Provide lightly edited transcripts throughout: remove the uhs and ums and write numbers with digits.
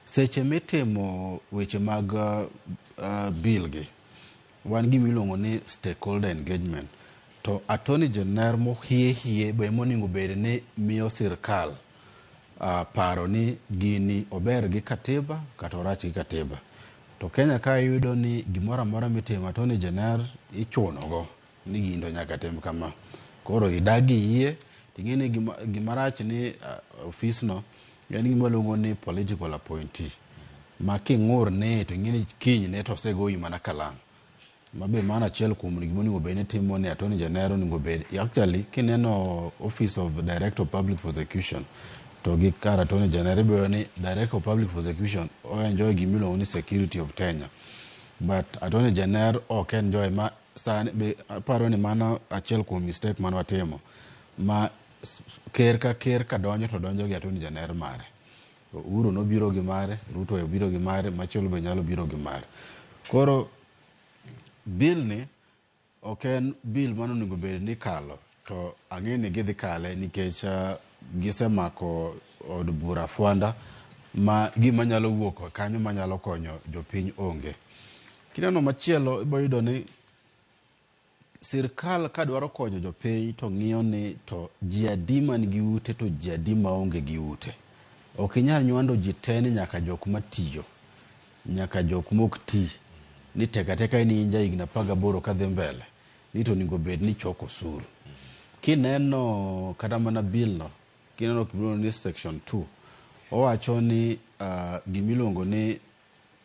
seche mitimo weche mag bill gi wan gi miluongo ni stakeholder engagement to attorney general mo hie be moningo bed ni miyo sirkal paro ni gini ober gi katiba kata orach gi katiba. To Kenya ka yudo ni gimoro amora mitimo attorney general ichunogo ni gindo nyaka tim kama. Koro idagi yie ting'eni gimarach ni ofisno en gima luongo ni political appointee. Ma king'ur ne to ing'eni kiny ne to osegoi mana kalam. Mabe mana achiel kuom gima onego bed ni timo ni attorney general onego bed actually kineno Office of Director of Public Prosecution to gi kar attorney general be ni Director of Public Prosecution o enjoy gimiluongo ni security of tenure. But attorney general ok enjoy ma sani be aparo ni mano achiel kuom mistake mane watimo ma ker ka donjo to donjo gi attorney general mare. Uhuru nobiro gi mare, Ruto obiro gi mare, machielo be nyalo biro gi mare. Koro bill ni ok en bill mano onego bed ni kalo to ang'e ni gidhi kale nikech gisemako od bura mafuanda ma gima nyalo wuok kanyo manyalo konyo jopiny onge. Kineno machielo ibo yudo ni sirkal ka dwaro konyo jopiny to ng'iyo ni to ji adi man gi ute to ji adi maonge gi ute. Ok inyal nywando ji te ni nyaka jok matiyo, nyaka jok mok ti ni teka ni inja higni 18 kadhi mbele ni to onego bed ni choko osuru. Kineno kata mana bill no, kineno kiluongo ni section 2 owacho ni gimiluongo ni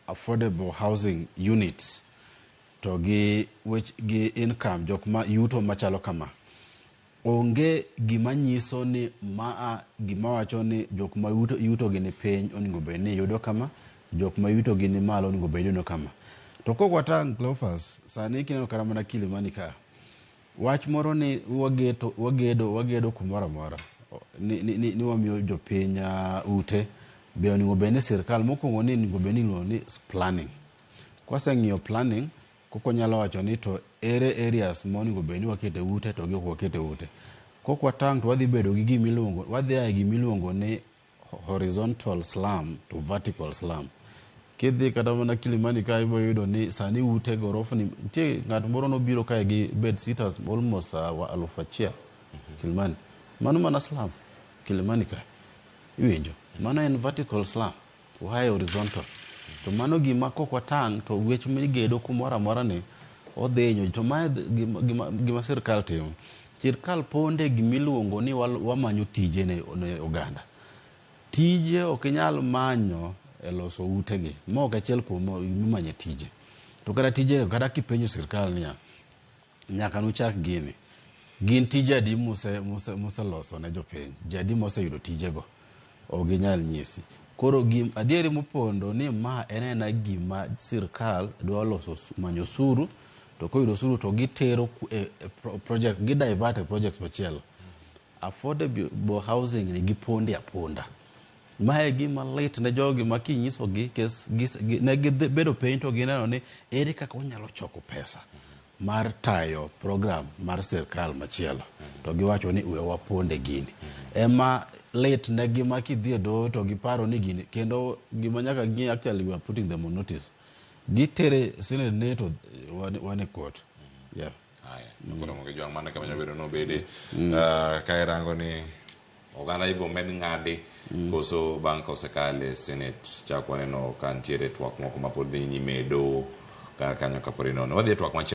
affordable housing units to gi income jok ma yuto machalo kama. Onge gima nyiso ni gima wacho ni jok ma yuto gi ni piny onego bed ni yudo kama, jok ma yuto gi ni malo onego bed ni kama. To kok watang' Cleophas, sani kineno kata mana Kilimani ka, wach moro ni wagedo kumoro amora ni wamiyo jopiny ute be onego bed ni sirkal mokwongo ni onego bed ni iluongo ni planning. Kwaseng'iyo planning koko nyalo wacho ni to ere areas monego bed ni wakete ute to gi ok wakete ute. Kok watang' to wadhi bedo gi gimiluongo ni horizontal slum to vertical slum. Kidhi kata mana Kilimani ka ibo yudo ni sani ute gorofni nitie ng'at moro nobiro kae gi bed sitters almost 1,000 Kilimani. Mano mana slum Kilimani ka. Iwinjo. Mano en vertical slum. Why horizontal? To mano gima kok watang' to wech migedo kumoro amora ni odhinyo to ma gima sirkal timo. Sirkal ponde gimiluongo ni wamanyo tije ne oganda. Tije ok inyal manyo e loso ute gi. Ma ok achiel kuom mimanye tije. To kata tije kata kipenjo sirkal niya nyaka nuchak gini. Gin tije adi muse loso ne jopiny. Jadi mose yudo tijego. Ok ginyal nyisi. Koro adieri mopondo ni ma en gima sirkal dwa loso manyo suru to koyudo suru to gitero project gidivert projects machielo. Affordable housing ni giponde aponda. Mae gima lit ne jogi ma kinyiso gi ne gibedo piny to gineno ni ere kaka onyalo choko pesa mar tayo program mar sirkal machielo. To giwacho ni we waponde gini. Ema late ne gima kidhi do to giparo ni gini kendo gima nyaka gi actually we are putting them on notice. Gitere Senate ne to one court. Yeah. Haya. Nokoro mo gijwang mana kama nyabedo no bede ka irango ni oganda ibo med ng'adi koso bang' kosekale Senate chakwane no kantiere twak moko mapod dhi nyime do kanyo kapori nono. Wadhi twak